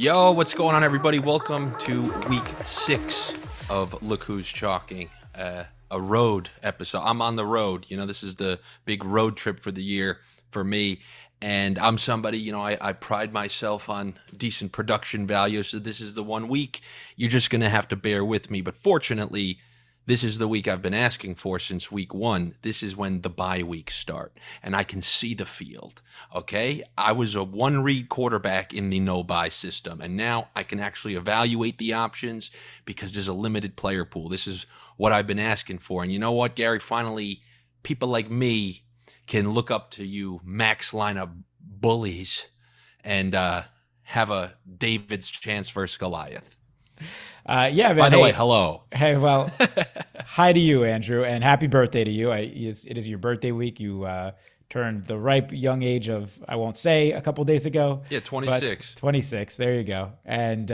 Yo, what's going on, everybody? Welcome to week 6 of Look Who's Chalking, a road episode. I'm on the road. This is the big road trip for the year for me. And I'm somebody, I pride myself on decent production value. So this is the 1 week. You're just going to have to bear with me. But fortunately, this is the week I've been asking for since week 1. This is when the bye weeks start, and I can see the field, okay? I was a one-read quarterback in the no-bye system, and now I can actually evaluate the options because there's a limited player pool. This is what I've been asking for. And you know what, Gary? Finally, people like me can look up to you max lineup bullies and have a David's chance versus Goliath. Yeah, man. By the way, hello. Hey, well, hi to you, Andrew, and happy birthday to you. It is your birthday week. You turned the ripe young age of, I won't say, a couple days ago. Yeah, 26. 26, there you go. And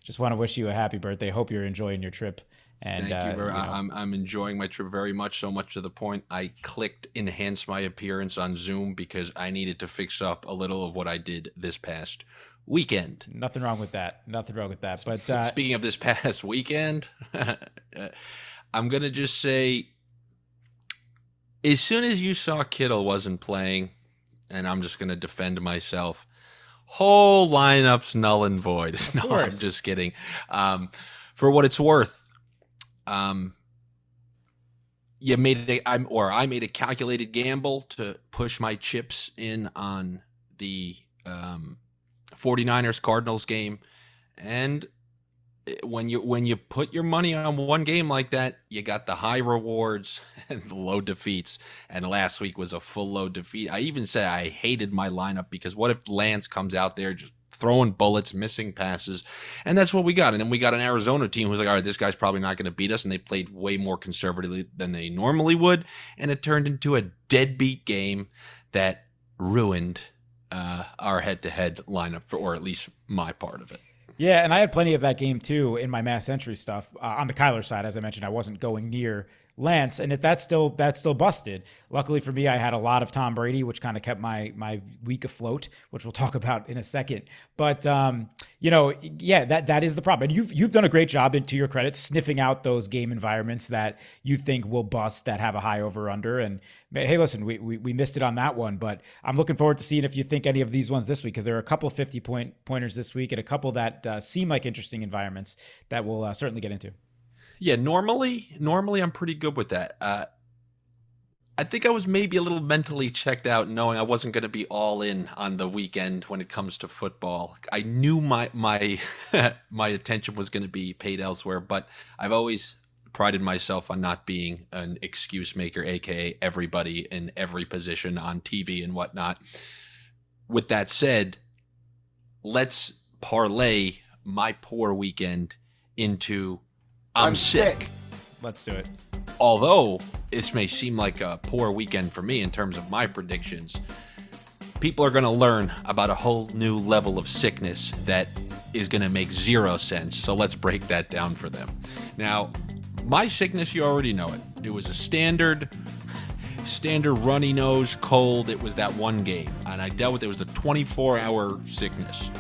just want to wish you a happy birthday. Hope you're enjoying your trip. And thank you. I'm enjoying my trip very much, so much to the point I clicked enhance my appearance on Zoom because I needed to fix up a little of what I did this past weekend. Nothing wrong with that. But speaking of this past weekend, I'm going to just say, as soon as you saw Kittle wasn't playing, and I'm just going to defend myself, whole lineup's null and void. No, I'm just kidding. For what it's worth, I made a calculated gamble to push my chips in on the 49ers Cardinals game, and when you put your money on one game like that, you got the high rewards and the low defeats. And last week was a full low defeat. I even said I hated my lineup because what if Lance comes out there just throwing bullets, missing passes, and that's what we got. And then we got an Arizona team who's like, all right, this guy's probably not going to beat us, and they played way more conservatively than they normally would, and it turned into a deadbeat game that ruined our head-to-head lineup, or at least my part of it. Yeah, and I had plenty of that game too in my mass entry stuff. On the Kyler side, as I mentioned, I wasn't going near Lance, and if that's still busted. Luckily for me, I had a lot of Tom Brady, which kind of kept my week afloat, which we'll talk about in a second. But yeah, that is the problem. And you've done a great job, to your credit, sniffing out those game environments that you think will bust, that have a high over under. And hey, listen, we missed it on that one, but I'm looking forward to seeing if you think any of these ones this week, because there are a couple 50-pointers this week and a couple that seem like interesting environments that we'll certainly get into. Yeah, normally I'm pretty good with that. I think I was maybe a little mentally checked out knowing I wasn't going to be all in on the weekend when it comes to football. I knew my my attention was going to be paid elsewhere, but I've always prided myself on not being an excuse maker, aka everybody in every position on TV and whatnot. With that said, let's parlay my poor weekend into I'm sick. Let's do it. Although this may seem like a poor weekend for me in terms of my predictions, people are going to learn about a whole new level of sickness that is going to make zero sense. So let's break that down for them. Now, my sickness, you already know it. It was a standard runny nose cold. It was that one game, and I dealt with it. It was the 24-hour sickness,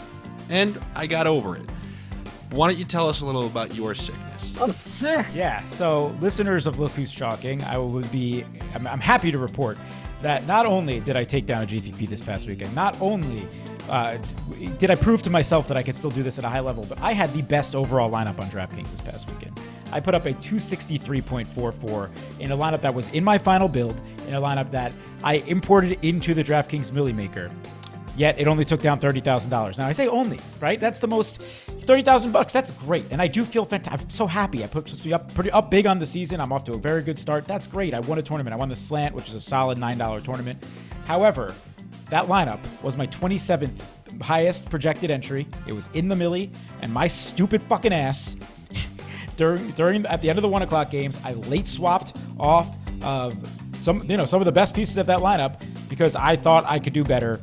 and I got over it. Why don't you tell us a little about your sickness? I'm sick. Yeah, so listeners of Look Who's Chalking, I'm happy to report that not only did I take down a GPP this past weekend, not only did I prove to myself that I could still do this at a high level, but I had the best overall lineup on Draftkings this past weekend. I put up a 263.44 in a lineup that was in my final build, in a lineup that I imported into the Draftkings Millie Maker. Yet it only took down $30,000. Now I say only, right? That's the most $30,000. That's great, and I do feel fantastic. I'm so happy. I put up big on the season. I'm off to a very good start. That's great. I won a tournament. I won the slant, which is a solid $9 tournament. However, that lineup was my 27th highest projected entry. It was in the Millie, and my stupid fucking ass during at the end of the 1 o'clock games, I late swapped off of some of the best pieces of that lineup because I thought I could do better.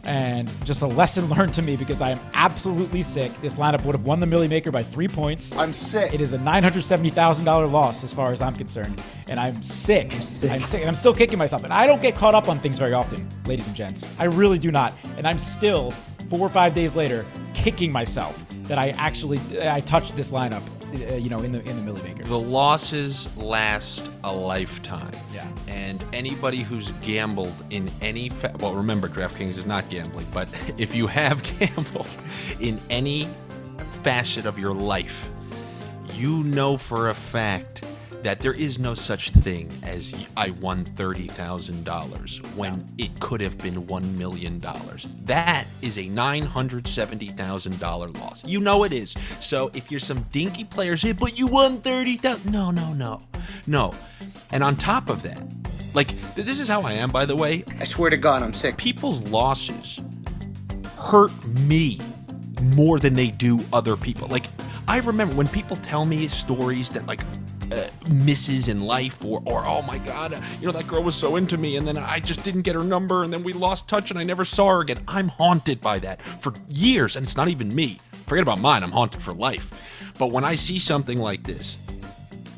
And just a lesson learned to me because I am absolutely sick. This lineup would have won the Millie Maker by 3 points. I'm sick. It is a $970,000 loss as far as I'm concerned. And I'm sick. I'm sick. And I'm still kicking myself. And I don't get caught up on things very often, ladies and gents. I really do not. And I'm still 4 or 5 days later, kicking myself that I touched this lineup, in the Millie Maker. The losses last a lifetime. Yeah. And anybody who's gambled in any well, remember, DraftKings is not gambling, but if you have gambled in any facet of your life, you know for a fact that there is no such thing as I won $30,000 when it could have been $1 million. That is a $970,000 loss. You know it is. So if you're some dinky player, say, but you won $30,000. No. And on top of that, like, this is how I am, by the way. I swear to God, I'm sick. People's losses hurt me more than they do other people. Like, I remember when people tell me stories that, like, misses in life or oh my God, that girl was so into me and then I just didn't get her number and then we lost touch and I never saw her again. I'm haunted by that for years, and it's not even me. Forget about mine. I'm haunted for life. But when I see something like this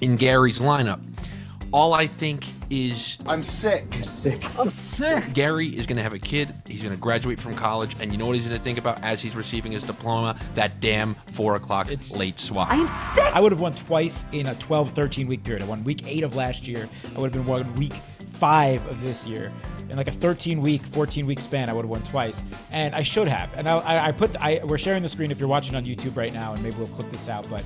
in Gary's lineup, all I think is I'm sick. Gary is going to have a kid. He's going to graduate from college, and you know what he's going to think about as he's receiving his diploma? That damn 4 o'clock late swap. I'm sick. I would have won twice in a 12, 13 week period. I won week 8 of last year. I would have been won week 5 of this year. In like a 13-week, 14-week span, I would have won twice, and I should have. And we're sharing the screen if you're watching on YouTube right now, and maybe we'll clip this out. But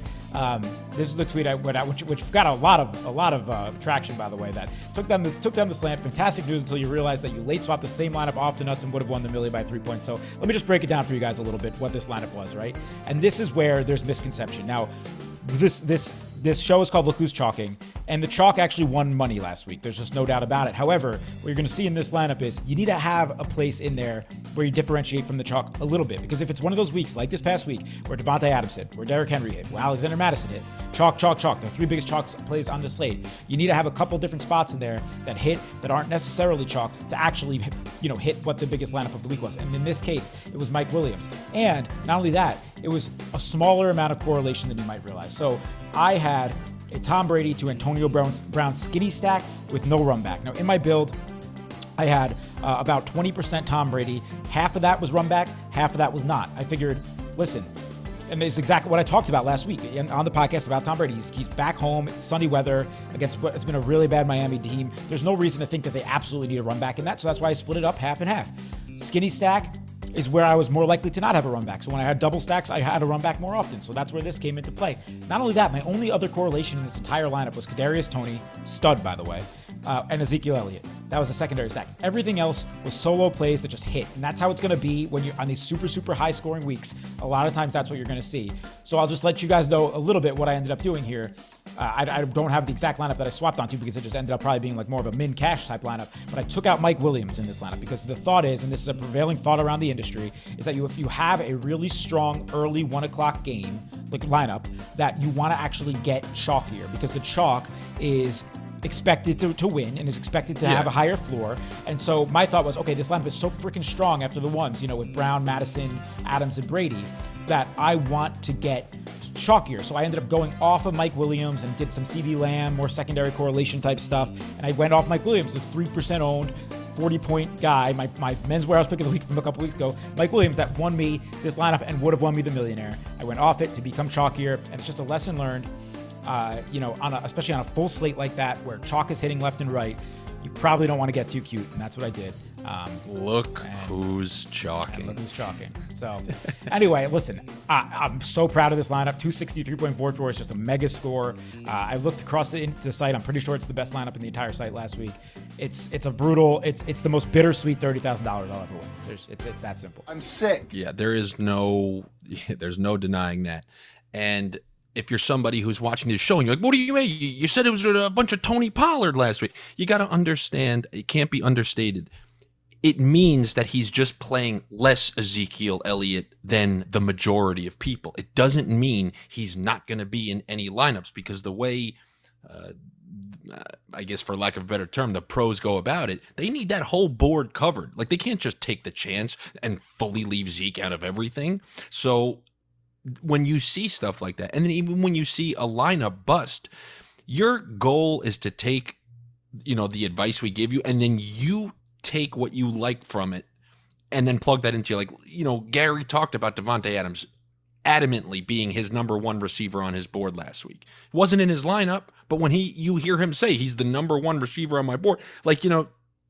this is the tweet I went out, which got a lot of traction, by the way. That took down the slant. Fantastic news until you realize that you late swapped the same lineup off the nuts and would have won the millie by 3 points. So let me just break it down for you guys a little bit what this lineup was, right? And this is where there's misconception. Now, this show is called Look Who's Chalking, and the chalk actually won money last week. There's just no doubt about it. However, what you're going to see in this lineup is you need to have a place in there where you differentiate from the chalk a little bit, because if it's one of those weeks like this past week where Devontae Adams hit, where Derrick Henry hit, where Alexander Madison hit, chalk, the 3 biggest chalk plays on the slate, you need to have a couple different spots in there that hit that aren't necessarily chalk to actually hit what the biggest lineup of the week was. And in this case, it was Mike Williams. And not only that, it was a smaller amount of correlation than you might realize. So I had a Tom Brady to Antonio Brown skinny stack with no run back. Now, in my build, I had about 20% Tom Brady. Half of that was run backs, half of that was not. I figured, listen, and it's exactly what I talked about last week on the podcast about Tom Brady. He's back home, sunny weather against what it's been a really bad Miami team. There's no reason to think that they absolutely need a run back in that, so that's why I split it up half and half. Skinny stack is where I was more likely to not have a run back. So when I had double stacks, I had a run back more often. So that's where this came into play. Not only that, my only other correlation in this entire lineup was Kadarius Toney, stud by the way, and Ezekiel Elliott. That was a secondary stack. Everything else was solo plays that just hit. And that's how it's going to be when you're on these super, super high scoring weeks. A lot of times that's what you're going to see. So I'll just let you guys know a little bit what I ended up doing here. I don't have the exact lineup that I swapped onto because it just ended up probably being like more of a min cash type lineup. But I took out Mike Williams in this lineup because the thought is, and this is a prevailing thought around the industry, is that if you have a really strong early 1 o'clock game, like lineup, that you want to actually get chalkier because the chalk is expected to win and is expected to have a higher floor. And so my thought was, okay, this lineup is so freaking strong after the ones, with Brown, Madison, Adams, and Brady, that I want to get chalkier. So I ended up going off of Mike Williams and did some CD Lamb, more secondary correlation type stuff. And I went off Mike Williams, the 3% owned, 40-point guy, my men's warehouse pick of the week from a couple weeks ago, Mike Williams, that won me this lineup and would have won me the millionaire. I went off it to become chalkier, and it's just a lesson learned. Especially on a full slate like that where chalk is hitting left and right, you probably don't want to get too cute, and that's what I did. Look who's chalking. Look who's chalking. So anyway, listen, I'm so proud of this lineup. 263.44 is just a mega score. I looked across the site. I'm pretty sure it's the best lineup in the entire site last week. It's the most bittersweet $30,000 I'll ever win. It's that simple. I'm sick. Yeah, there's no denying that. And if you're somebody who's watching this show and you're like, what do you mean? You said it was a bunch of Tony Pollard last week. You got to understand, it can't be understated. It means that he's just playing less Ezekiel Elliott than the majority of people. It doesn't mean he's not going to be in any lineups, because the way, I guess for lack of a better term, the pros go about it, they need that whole board covered. Like, they can't just take the chance and fully leave Zeke out of everything. So when you see stuff like that, and then even when you see a lineup bust, your goal is to take, the advice we give you, and then you take what you like from it and then plug that into Gary talked about Devontae Adams adamantly being his number one receiver on his board last week. Wasn't in his lineup, but when you hear him say he's the number one receiver on my board,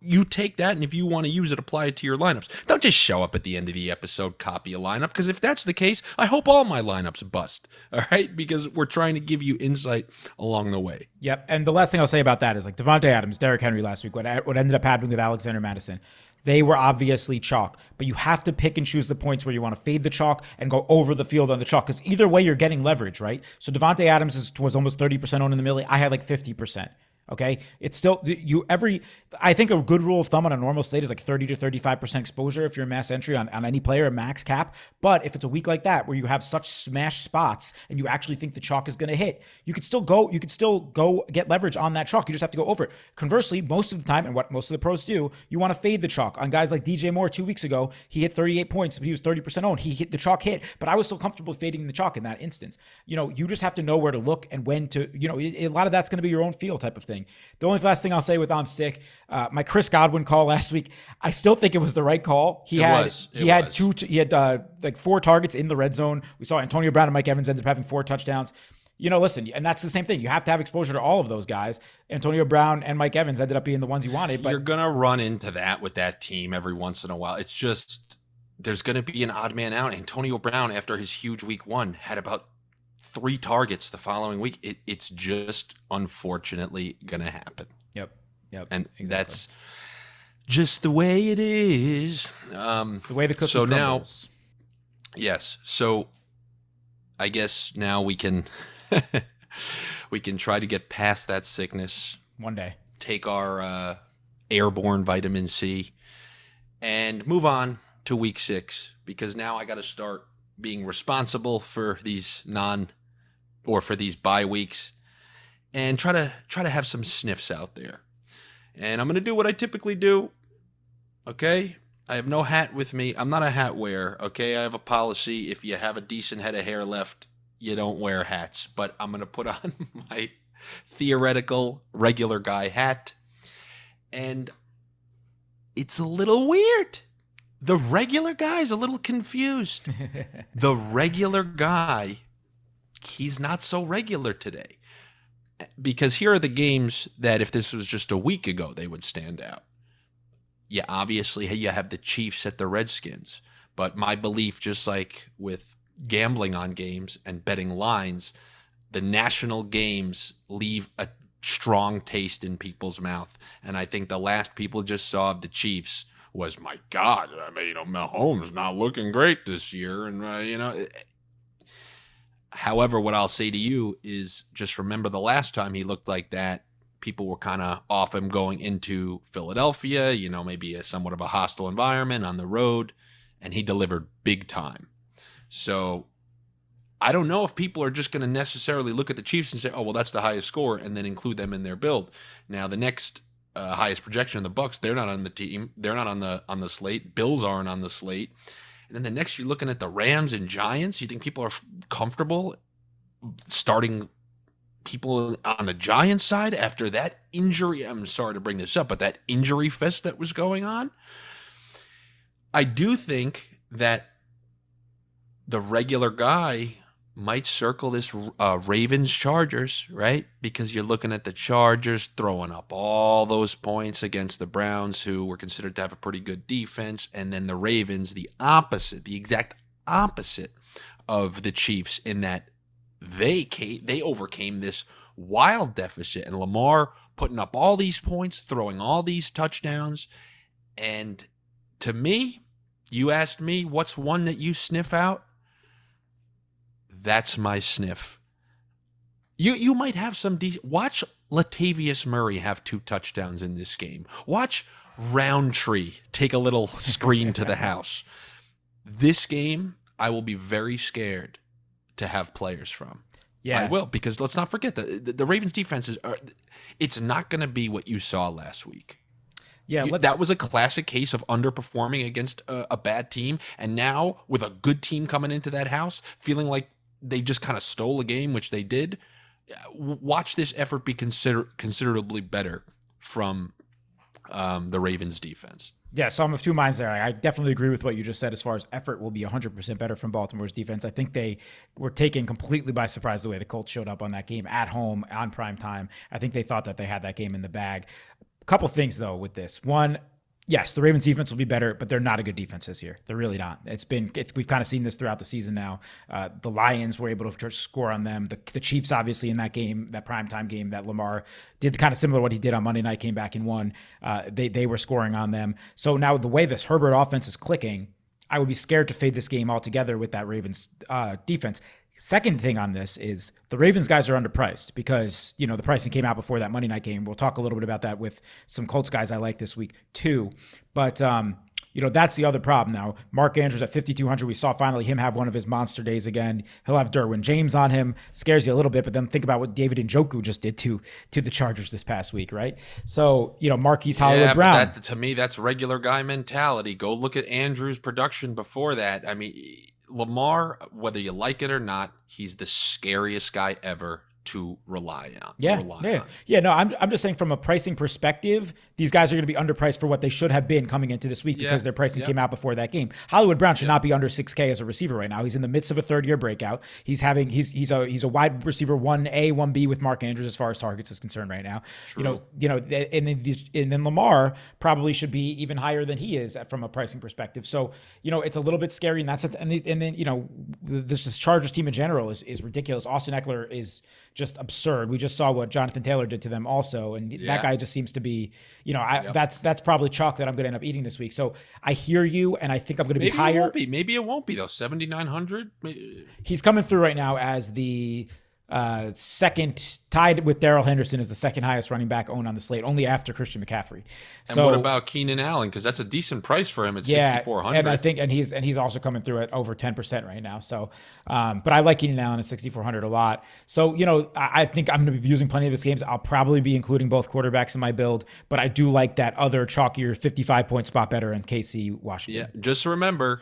you take that, and if you want to use it, apply it to your lineups. Don't just show up at the end of the episode, copy a lineup, because if that's the case, I hope all my lineups bust, all right? Because we're trying to give you insight along the way. Yep, and the last thing I'll say about that is Devontae Adams, Derrick Henry last week, what ended up happening with Alexander Madison, they were obviously chalk, but you have to pick and choose the points where you want to fade the chalk and go over the field on the chalk, because either way you're getting leverage, right? So Devontae Adams was almost 30% owned in the millie. I had 50%. Okay, it's still I think a good rule of thumb on a normal slate is 30 to 35% exposure if you're a mass entry on any player, a max cap. But if it's a week like that where you have such smash spots and you actually think the chalk is going to hit, you could still go get leverage on that chalk. You just have to go over it. Conversely, most of the time, and what most of the pros do, you want to fade the chalk. On guys like DJ Moore 2 weeks ago, he hit 38 points, but he was 30% owned. The chalk hit, but I was still comfortable fading the chalk in that instance. You just have to know where to look and when to, a lot of that's going to be your own feel type of thing. The only last thing I'll say with I'm sick, my Chris Godwin call last week, I still think it was the right call. He had 4 targets in the red zone. We saw Antonio Brown and Mike Evans ended up having 4 touchdowns. Listen, and that's the same thing. You have to have exposure to all of those guys. Antonio Brown and Mike Evans ended up being the ones you wanted. But you're going to run into that with that team every once in a while. It's just, there's going to be an odd man out. Antonio Brown, after his huge week 1, had about 3 targets the following week. It's just unfortunately going to happen. Yep. And exactly. That's just the way it is. The way the cookie crumbles. Yes. So I guess now we can try to get past that sickness one day. Take our airborne vitamin C and move on to week 6, because now I got to start being responsible for these for these bye weeks and try to have some sniffs out there. And I'm going to do what I typically do. Okay? I have no hat with me. I'm not a hat wearer. Okay? I have a policy. If you have a decent head of hair left, you don't wear hats. But I'm going to put on my theoretical regular guy hat. And it's a little weird. The regular guy's a little confused. The regular guy, he's not so regular today. Because here are the games that if this was just a week ago, they would stand out. Yeah, obviously, you have the Chiefs at the Redskins. But my belief, just like with gambling on games and betting lines, the national games leave a strong taste in people's mouth. And I think the last people just saw of the Chiefs was, my God, Mahomes not looking great this year. And, however, what I'll say to you is just remember the last time he looked like that, people were kind of off him going into Philadelphia, maybe somewhat of a hostile environment on the road, and he delivered big time. So I don't know if people are just going to necessarily look at the Chiefs and say, oh, well, that's the highest score, and then include them in their build. Now, the next highest projection, the Bucks, they're not on the team. They're not on the slate. Bills aren't on the slate. And then the next, you're looking at the Rams and Giants. You think people are comfortable starting people on the Giants side after that injury? I'm sorry to bring this up, but that injury fest that was going on? I do think that the regular guy might circle this Ravens-Chargers, right? Because you're looking at the Chargers throwing up all those points against the Browns, who were considered to have a pretty good defense, and then the Ravens, the exact opposite of the Chiefs, in that they overcame this wild deficit, and Lamar putting up all these points, throwing all these touchdowns. And to me, you asked me, what's one that you sniff out? That's my sniff. You might have some decent. Watch Latavius Murray have 2 touchdowns in this game. Watch Roundtree take a little screen to the house. This game, I will be very scared to have players from. Yeah, I will, because let's not forget the Ravens defense it's not going to be what you saw last week. Yeah, that was a classic case of underperforming against a bad team, and now with a good team coming into that house, feeling like they just kind of stole a game, which they did. Watch this effort be considerably better from the Ravens defense. Yeah, so I'm of two minds there. I definitely agree with what you just said as far as effort will be 100% better from Baltimore's defense. I think they were taken completely by surprise the way the Colts showed up on that game at home on prime time. I think they thought that they had that game in the bag. A couple things, though, with this. One, yes, the Ravens defense will be better, but they're not a good defense this year. They're really not. We've kind of seen this throughout the season now. The Lions were able to score on them. The Chiefs, obviously, in that game, that primetime game that Lamar did kind of similar to what he did on Monday night, came back and won. They were scoring on them. So now the way this Herbert offense is clicking, I would be scared to fade this game altogether with that Ravens defense. Second thing on this is the Ravens guys are underpriced because, the pricing came out before that Monday night game. We'll talk a little bit about that with some Colts guys I like this week too. But, that's the other problem now. Mark Andrews at 5,200. We saw finally him have one of his monster days again. He'll have Derwin James on him. Scares you a little bit, but then think about what David Njoku just did to the Chargers this past week, right? So, Marquise Hollywood Brown. But to me, that's regular guy mentality. Go look at Andrews' production before that. I mean, Lamar, whether you like it or not, he's the scariest guy ever to rely on. No, I'm just saying from a pricing perspective, these guys are going to be underpriced for what they should have been coming into this week because their pricing came out before that game. Hollywood Brown should not be under 6K as a receiver right now. He's in the midst of a third-year breakout. He's a wide receiver 1A, 1B with Mark Andrews as far as targets is concerned right now. True. And then Lamar probably should be even higher than he is from a pricing perspective. So, it's a little bit scary in that sense. And then this Chargers team in general is ridiculous. Austin Eckler is just absurd. We just saw what Jonathan Taylor did to them also. And that guy just seems to be, that's probably chalk that I'm going to end up eating this week. So I hear you, and I think I'm going to be higher. Maybe it won't be though. 7,900. He's coming through right now as the second, tied with Darrell Henderson, as the second highest running back owned on the slate, only after Christian McCaffrey. And what about Keenan Allen? Because that's a decent price for him at 6,400. And I think, and he's also coming through at over 10% right now. So, but I like Keenan Allen at 6,400 a lot. So, I think I'm going to be using plenty of these games. I'll probably be including both quarterbacks in my build, but I do like that other chalkier 55-point spot better in KC Washington. Yeah, just remember,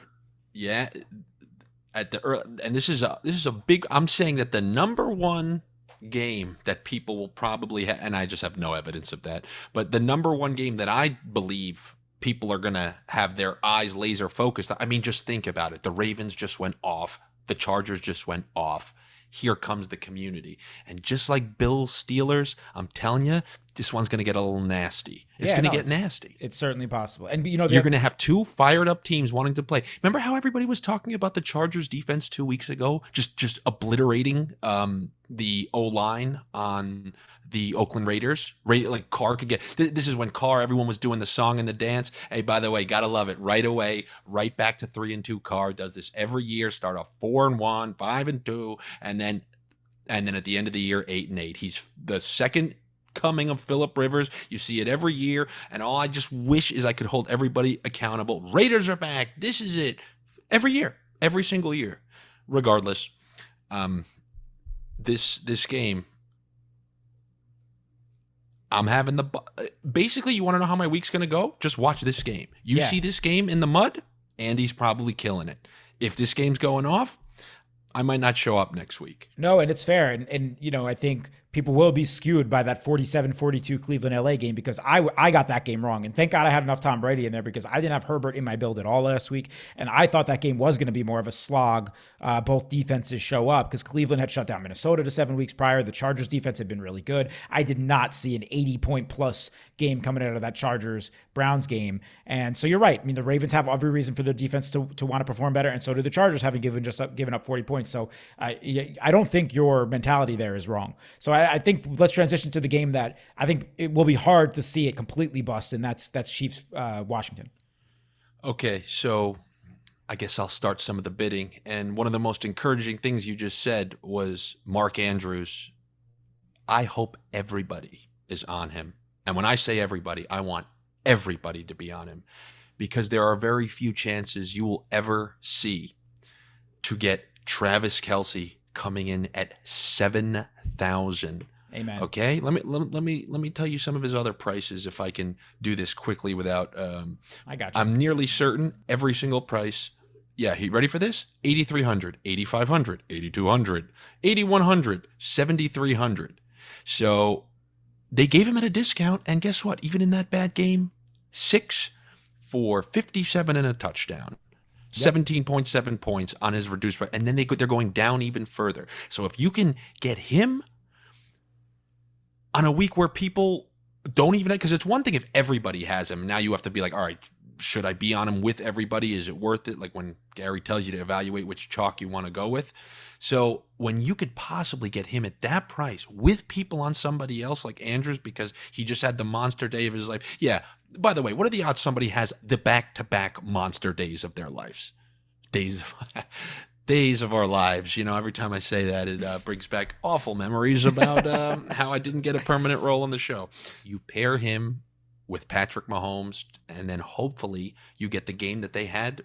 at the early, and this is a big. I'm saying that the number one game that people will probably and I just have no evidence of that, but the number one game that I believe people are gonna have their eyes laser focused. I mean, just think about it. The Ravens just went off. The Chargers just went off. Here comes the community, and just like Bills Steelers, I'm telling you, this one's going to get a little nasty. It's going to get nasty. It's certainly possible. And you're going to have two fired up teams wanting to play. Remember how everybody was talking about the Chargers defense 2 weeks ago, just obliterating the O-line on the Oakland Raiders? Like Carr could get. This is when Carr, everyone was doing the song and the dance. Hey, by the way, gotta love it. Right away, right back to 3-2. Carr does this every year. Start off 4-1, 5-2, and then at the end of the year, 8-8. He's the second coming of Phillip Rivers. You see it every year, and all I just wish is I could hold everybody accountable. Raiders are back. This is it. Every year, every single year. Regardless, this game, I'm having basically, you want to know how my week's going to go? Just watch this game. You see this game in the mud, Andy's probably killing it. If this game's going off, I might not show up next week. No, and it's fair. And I think people will be skewed by that 47-42 Cleveland-LA game because I got that game wrong. And thank God I had enough Tom Brady in there because I didn't have Herbert in my build at all last week. And I thought that game was going to be more of a slog. Both defenses show up because Cleveland had shut down Minnesota to 7 weeks prior. The Chargers defense had been really good. I did not see an 80-point plus game coming out of that Chargers-Browns game. And so you're right. I mean, the Ravens have every reason for their defense to want to perform better. And so do the Chargers, having given up 40 points. So I don't think your mentality there is wrong. So I think let's transition to the game that I think it will be hard to see it completely bust, and that's Chiefs Washington. Okay, so I guess I'll start some of the bidding. And one of the most encouraging things you just said was Mark Andrews. I hope everybody is on him. And when I say everybody, I want everybody to be on him because there are very few chances you will ever see to get Travis Kelce coming in at 7,000. Amen. Okay, let me tell you some of his other prices if I can do this quickly without. I got you. I'm nearly certain every single price. Yeah, ready for this? 8,300, 8,500, 8,200, 8,100, 7,300. So they gave him at a discount, and guess what? Even in that bad game, 6, for 57 and a touchdown. 17.7 points on his reduced rate, and then they're going down even further. So if you can get him on a week where people don't even, because it's one thing if everybody has him. Now you have to be like, all right, should I be on him with everybody? Is it worth it? Like when Gary tells you to evaluate which chalk you want to go with. So when you could possibly get him at that price with people on somebody else like Andrews, because he just had the monster day of his life. Yeah. By the way, what are the odds somebody has the back-to-back monster days of their lives? Days of our lives. You know, every time I say that, it brings back awful memories about how I didn't get a permanent role on the show. You pair him with Patrick Mahomes, and then hopefully you get the game that they had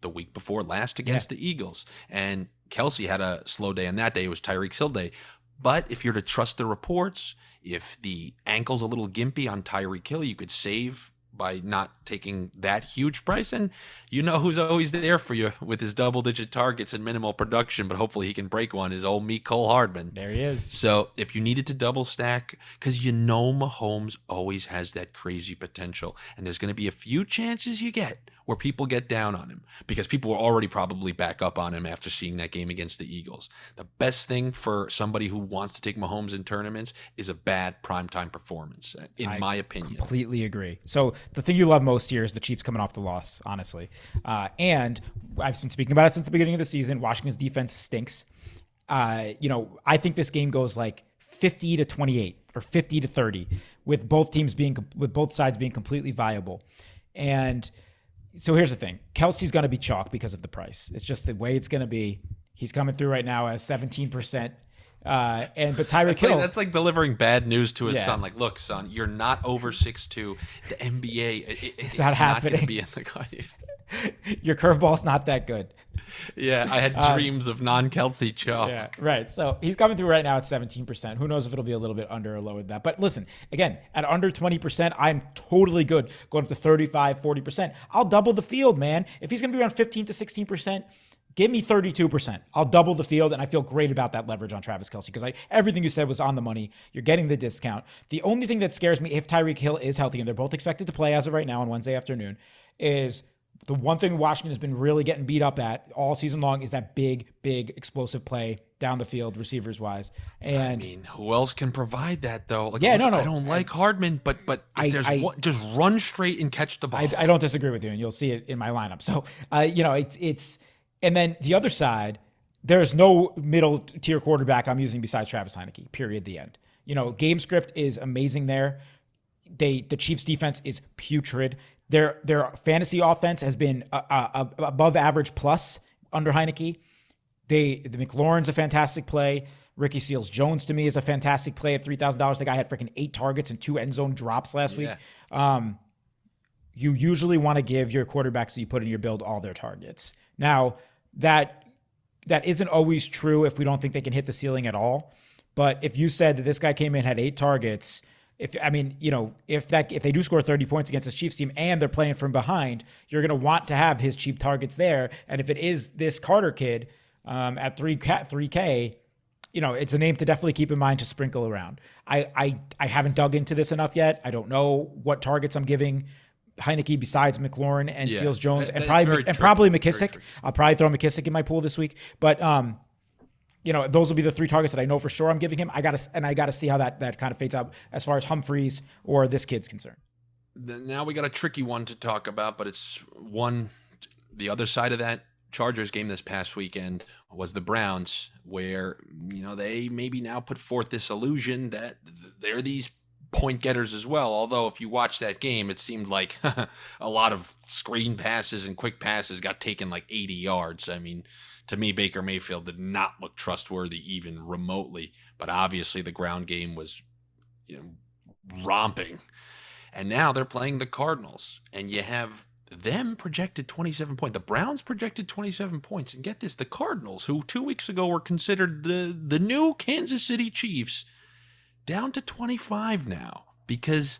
the week before last against the Eagles. And Kelsey had a slow day, and that day it was Tyreek Hill day. But if you're to trust the reports, if the ankle's a little gimpy on Tyreek Hill, you could save by not taking that huge price. And you know who's always there for you with his double-digit targets and minimal production, but hopefully he can break one, is old Mecole Hardman. There he is. So if you needed to double stack, because you know Mahomes always has that crazy potential, and there's going to be a few chances you get where people get down on him because people were already probably back up on him after seeing that game against the Eagles. The best thing for somebody who wants to take Mahomes in tournaments is a bad primetime performance, in my opinion. Completely agree. So the thing you love most here is the Chiefs coming off the loss, honestly. And I've been speaking about it since the beginning of the season. Washington's defense stinks. I think this game goes like 50-28 or 50-30 with both sides being completely viable. And so here's the thing. Kelsey's going to be chalk because of the price. It's just the way it's going to be. He's coming through right now as 17%. But Tyreek Hill, that's like delivering bad news to his son. Like, look, son, you're not over 6'2". The NBA, it's not happening. Going to be in the Your curveball's not that good. Yeah, I had dreams of non-Kelsey chalk. Yeah, right. So he's coming through right now at 17%. Who knows if it'll be a little bit under or lower than that. But listen, again, at under 20%, I'm totally good going up to 35, 40%. I'll double the field, man. If he's going to be around 15 to 16%, give me 32%. I'll double the field, and I feel great about that leverage on Travis Kelce because everything you said was on the money. You're getting the discount. The only thing that scares me, if Tyreek Hill is healthy, and they're both expected to play as of right now on Wednesday afternoon, is the one thing Washington has been really getting beat up at all season long is that big explosive play down the field, receivers-wise. And I mean, who else can provide that, though? Like, no. I don't like Hardman, but just run straight and catch the ball. I don't disagree with you, and you'll see it in my lineup. So, it's and then the other side, there's no middle tier quarterback I'm using besides Travis Heineke, period, the end. Game script is amazing there. The Chiefs defense is putrid. Their fantasy offense has been above average plus under Heineke. The McLaurin's a fantastic play. Ricky Seals-Jones to me is a fantastic play at $3,000. The guy had freaking 8 targets and 2 end zone drops last week. You usually want to give your quarterbacks that you put in your build all their targets. Now, that isn't always true if we don't think they can hit the ceiling at all. But if you said that this guy came in, had 8 targets, if they do score 30 points against this Chiefs team and they're playing from behind, you're going to want to have his cheap targets there. And if it is this Carter kid at 3K, it's a name to definitely keep in mind to sprinkle around. I haven't dug into this enough yet. I don't know what targets I'm giving Heineke besides McLaurin and Seals-Jones and probably McKissick. I'll probably throw McKissick in my pool this week, but those will be the 3 targets that I know for sure I'm giving him. I gotta see how that kind of fades out as far as Humphreys or this kid's concerned. Now we got a tricky one to talk about, but it's the other side of that Chargers game this past weekend was the Browns, where they maybe now put forth this illusion that they're these point getters as well. Although if you watch that game, it seemed like a lot of screen passes and quick passes got taken like 80 yards. I mean, to me, Baker Mayfield did not look trustworthy even remotely, but obviously the ground game was romping. And now they're playing the Cardinals, and you have them projected 27 points. The Browns projected 27 points. And get this, the Cardinals, who 2 weeks ago were considered the new Kansas City Chiefs, down to 25 now, because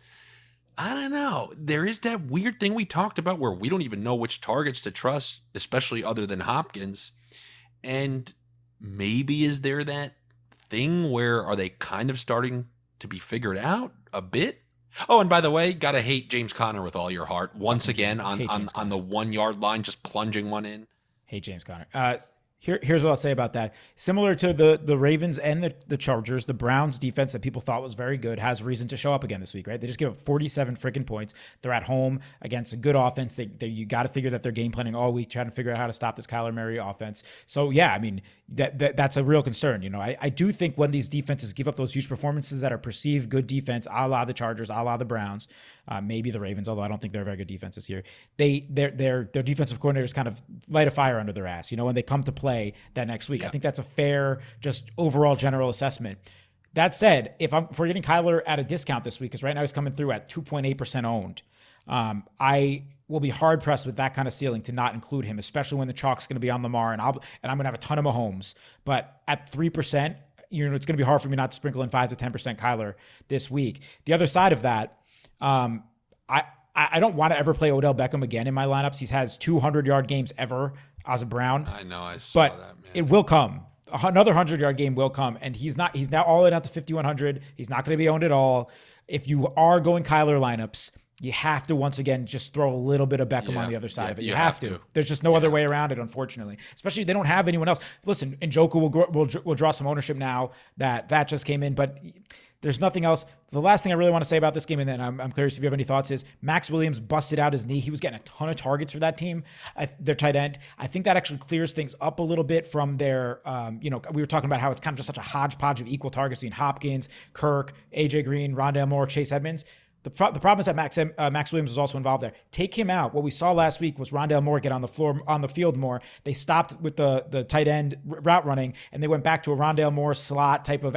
I don't know. There is that weird thing we talked about where we don't even know which targets to trust, especially other than Hopkins. And maybe is there that thing where are they kind of starting to be figured out a bit? Oh, and by the way, gotta hate James Conner with all your heart. Once again Hate James on the 1 yard line, just plunging one in. Hey, James Conner. Here's what I'll say about that. Similar to the Ravens and the Chargers, the Browns defense that people thought was very good has reason to show up again this week, right? They just give up 47 freaking points. They're at home against a good offense. You got to figure that they're game planning all week, trying to figure out how to stop this Kyler Murray offense. So yeah, I mean that's a real concern. You know, I do think when these defenses give up those huge performances that are perceived good defense, a la the Chargers, a la the Browns, maybe the Ravens, although I don't think they're very good defenses here. Their defensive coordinators kind of light a fire under their ass. You know, when they come to play that next week. Yeah. I think that's a fair, just overall general assessment. That said, if we're getting Kyler at a discount this week, because right now he's coming through at 2.8% owned, I will be hard pressed with that kind of ceiling to not include him, especially when the chalk's going to be on Lamar and I'm going to have a ton of Mahomes. But at 3%, it's going to be hard for me not to sprinkle in 5 to 10% Kyler this week. The other side of that, I don't want to ever play Odell Beckham again in my lineups. He has 200-yard games ever as a Brown. I know, I saw that, man. It will come. Another 100-yard game will come, and he's now all in at the 5,100. He's not going to be owned at all. If you are going Kyler lineups, you have to once again just throw a little bit of Beckham on the other side of it. You have to. There's just no other way around it, unfortunately. Especially they don't have anyone else. Listen, Njoku will draw some ownership now that just came in, but there's nothing else. The last thing I really want to say about this game, and then I'm curious if you have any thoughts, is Max Williams busted out his knee. He was getting a ton of targets for that team, their tight end. I think that actually clears things up a little bit from their, we were talking about how it's kind of just such a hodgepodge of equal targets between Hopkins, Kirk, AJ Green, Rondale Moore, Chase Edmonds. The problem is that Max Williams was also involved there. Take him out. What we saw last week was Rondale Moore get on the field more. They stopped with the tight end route running, and they went back to a Rondale Moore slot type of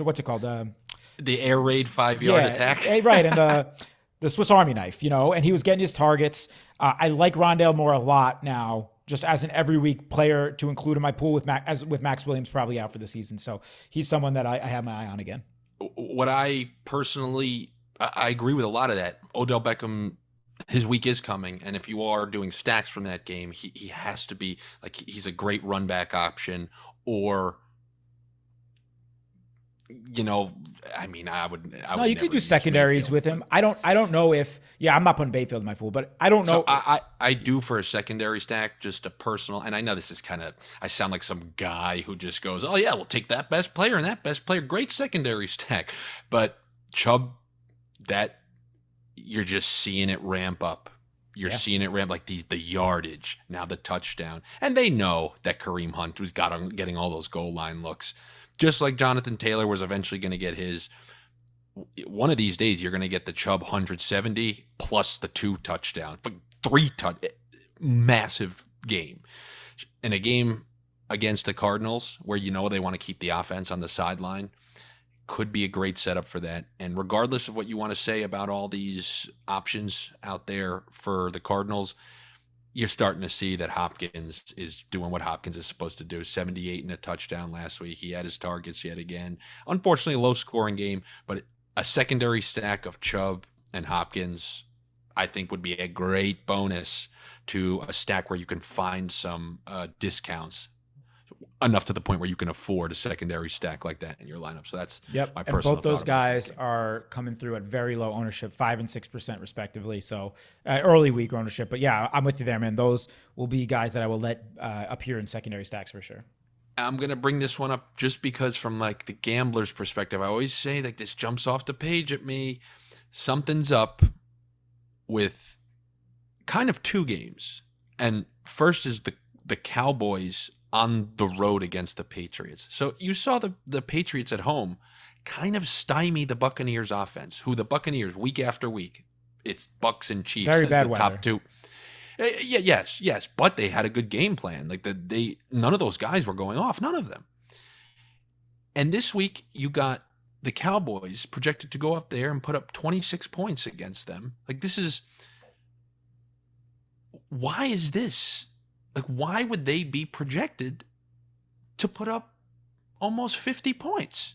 what's it called? The air raid 5-yard attack. Right, and the Swiss Army knife, and he was getting his targets. I like Rondale Moore a lot now, just as an every week player to include in my pool with Max Williams probably out for the season. So he's someone that I have my eye on again. What I agree with a lot of that. Odell Beckham, his week is coming, and if you are doing stacks from that game, he has to be like he's a great run back option, or I would. No, you could do secondaries with him. I don't know if. Yeah, I'm not putting Bayfield in my pool, but I don't know. So I do for a secondary stack, just a personal. And I know this is I sound like some guy who just goes, "Oh yeah, we'll take that best player and that best player, great secondary stack." But Chubb, that you're just seeing it ramp up. You're seeing it ramp like the yardage, now the touchdown, and they know that Kareem Hunt was getting all those goal line looks. Just like Jonathan Taylor was eventually going to get his, one of these days you're going to get the Chubb 170 plus the 2 touchdown, 3 massive game. In a game against the Cardinals where they want to keep the offense on the sideline, could be a great setup for that. And regardless of what you want to say about all these options out there for the Cardinals, you're starting to see that Hopkins is doing what Hopkins is supposed to do. 78 and a touchdown last week. He had his targets yet again. Unfortunately, a low-scoring game, but a secondary stack of Chubb and Hopkins, I think, would be a great bonus to a stack where you can find some discounts enough to the point where you can afford a secondary stack like that in your lineup. So that's my personal thought. And both those guys are coming through at very low ownership, 5 and 6% respectively. So early week ownership. But yeah, I'm with you there, man. Those will be guys that I will let appear in secondary stacks for sure. I'm going to bring this one up just because from like the gambler's perspective, I always say like this jumps off the page at me. Something's up with kind of 2 games. And first is the Cowboys on the road against the Patriots. So you saw the Patriots at home kind of stymie the Buccaneers offense, who the Buccaneers week after week, it's Bucks and Chiefs very as bad the weather. Top 2. Yes, but they had a good game plan. Like none of those guys were going off, none of them. And this week you got the Cowboys projected to go up there and put up 26 points against them. Like why is this? Like, why would they be projected to put up almost 50 points?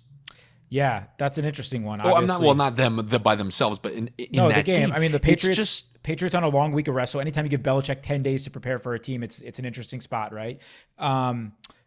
Yeah, that's an interesting one. Well, not them by themselves, but in that game. I mean, the Patriots on a long week of rest. So anytime you give Belichick 10 days to prepare for a team, it's an interesting spot, right?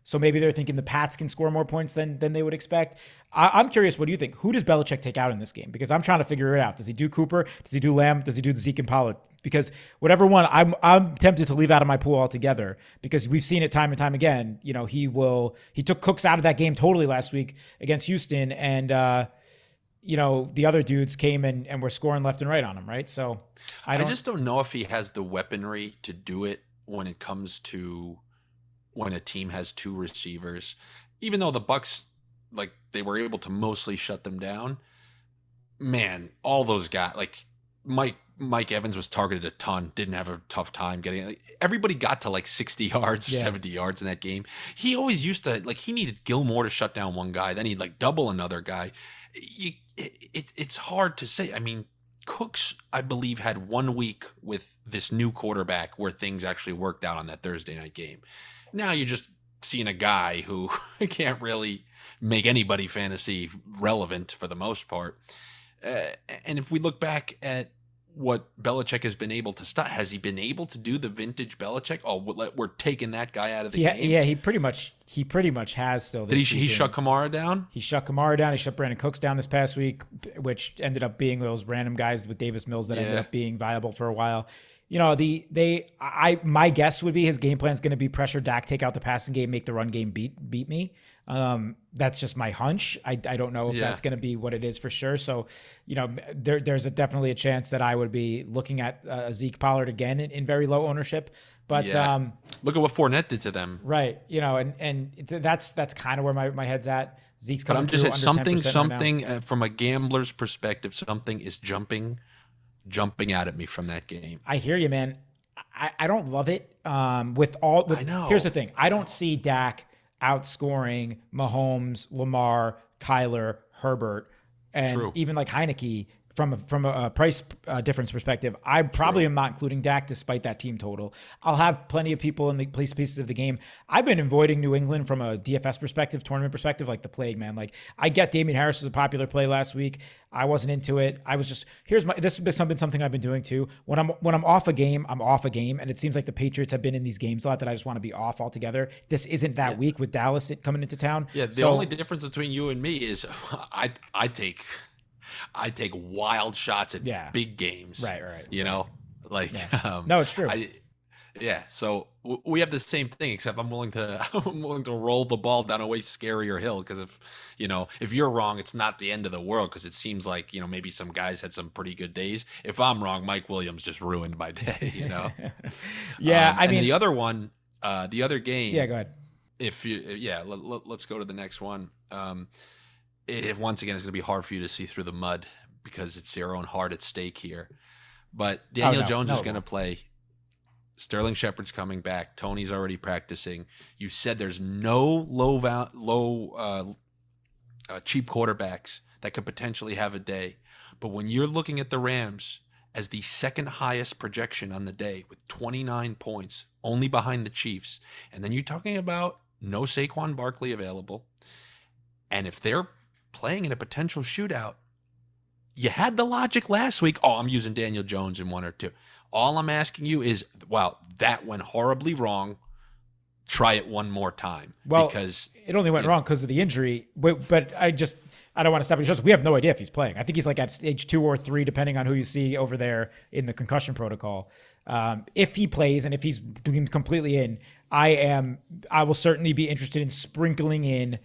So maybe they're thinking the Pats can score more points than they would expect. I'm curious, what do you think? Who does Belichick take out in this game? Because I'm trying to figure it out. Does he do Cooper? Does he do Lamb? Does he do the Zeke and Pollard? Because whatever one, I'm tempted to leave out of my pool altogether, because we've seen it time and time again. He took Cooks out of that game totally last week against Houston, and the other dudes came and were scoring left and right on him, right? So I just don't know if he has the weaponry to do it when it comes to when a team has two receivers. Even though the Bucks, like, they were able to mostly shut them down, man, all those guys, like Mike Evans was targeted a ton, didn't have a tough time getting it. Everybody got to like 60 yards or 70 yards in that game. He always used to, like, he needed Gilmore to shut down one guy, then he'd like double another guy. It's hard to say. I mean, Cooks, I believe, had 1 week with this new quarterback where things actually worked out on that Thursday night game. Now you're just seeing a guy who can't really make anybody fantasy relevant for the most part. And if we look back at what Belichick has been able to stop, has he been able to do the vintage Belichick? Oh, we're taking that guy out of the game. Yeah, he pretty much has still. This Did he shut Kamara down? He shut Kamara down. He shut Brandon Cooks down this past week, which ended up being those random guys with Davis Mills that ended up being viable for a while. My guess would be his game plan is going to be pressure Dak, take out the passing game, make the run game beat me. That's just my hunch. I don't know if that's going to be what it is for sure. So, there's definitely a chance that I would be looking at Zeke Pollard again in very low ownership. But look at what Fournette did to them. Right. And that's kind of where my head's at. Zeke's coming. But I'm just something right from a gambler's perspective, something is jumping out at me from that game. I hear you, man. I don't love it. I know. Here's the thing. I don't see Dak outscoring Mahomes, Lamar, Kyler, Herbert, and even like Heineke from a price difference perspective. I probably am not including Dak despite that team total. I'll have plenty of people in the pieces of the game. I've been avoiding New England from a DFS perspective, tournament perspective, like the plague, man. Like, I get Damian Harris is a popular play last week. I wasn't into it. I was just, this has been something I've been doing too. When I'm off a game, I'm off a game. And it seems like the Patriots have been in these games a lot that I just want to be off altogether. This isn't that week with Dallas coming into town. Yeah. The only difference between you and me is I take wild shots at big games. Right. No, it's true. So we have the same thing, except I'm willing to roll the ball down a way scarier hill, because if you're wrong, it's not the end of the world, because it seems like maybe some guys had some pretty good days. If I'm wrong, Mike Williams just ruined my day. I mean, the other one, the other game. Yeah, go ahead. Let's go to the next one. Once again, it's going to be hard for you to see through the mud because it's your own heart at stake here. But Daniel Jones is going to play. Sterling Shepard's coming back. Tony's already practicing. You said there's no cheap quarterbacks that could potentially have a day. But when you're looking at the Rams as the second highest projection on the day with 29 points, only behind the Chiefs, and then you're talking about no Saquon Barkley available, and if they're playing in a potential shootout, you had the logic last week. Oh, I'm using Daniel Jones in one or two. All I'm asking you is, wow, that went horribly wrong. Try it one more time. Well, because it only went wrong because of the injury. But I don't want to stop you. We have no idea if he's playing. I think he's like at stage 2 or 3, depending on who you see over there in the concussion protocol. If he plays and if he's doing completely in, I will certainly be interested in sprinkling in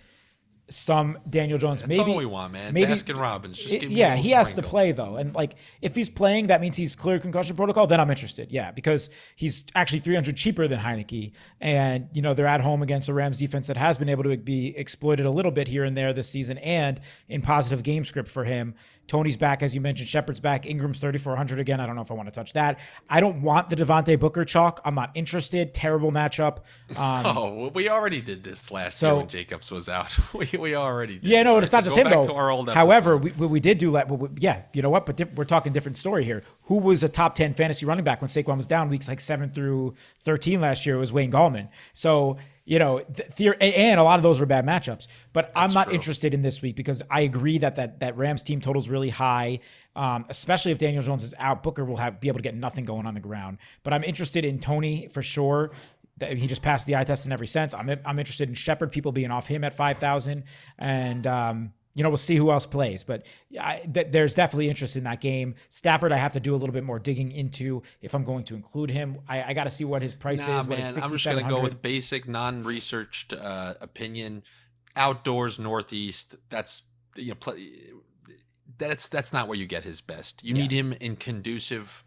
some Daniel Jones. That's all we want, man. Baskin Robbins. Just give me a he has to play though, and like if he's playing, that means he's cleared concussion protocol. Then I'm interested, because he's actually 300 cheaper than Heineke, and they're at home against a Rams defense that has been able to be exploited a little bit here and there this season, and in positive game script for him. Tony's back, as you mentioned. Shepard's back. Ingram's 3,400 again. I don't know if I want to touch that. I don't want the Devontae Booker chalk. I'm not interested. Terrible matchup. We already did this last year when Jacobs was out. We already did. Yeah, no, it's not just him, though. However, we did do that. You know what? But we're talking different story here. Who was a top 10 fantasy running back when Saquon was down weeks like 7 through 13 last year? It was Wayne Gallman. So, and a lot of those were bad matchups. But I'm not interested in this week because I agree that Rams team total is really high, especially if Daniel Jones is out. Booker will be able to get nothing going on the ground. But I'm interested in Tony for sure. He just passed the eye test in every sense. I'm interested in Shepard, people being off him at 5,000. And, we'll see who else plays. But there's definitely interest in that game. Stafford, I have to do a little bit more digging into if I'm going to include him. I got to see what his price is. What Man, I'm just going to go with basic, non-researched opinion. Outdoors, Northeast, that's not where you get his best. You need him in conducive,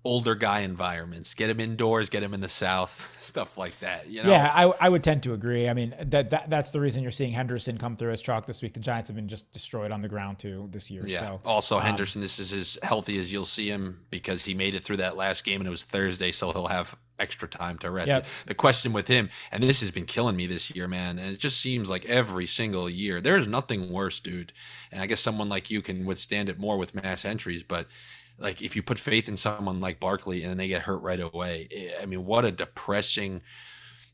older guy environments. Get him indoors, get him in the South, stuff like that. Yeah, I would tend to agree. I mean, that's the reason you're seeing Henderson come through as chalk this week. The Giants have been just destroyed on the ground too this year. Yeah. So Also, Henderson, this is as healthy as you'll see him because he made it through that last game and it was Thursday, so he'll have extra time to rest. Yep. The question with him, and this has been killing me this year, man, and it just seems like every single year, there is nothing worse, dude. And I guess someone like you can withstand it more with mass entries, but like if you put faith in someone like Barkley and they get hurt right away, I mean, what a depressing.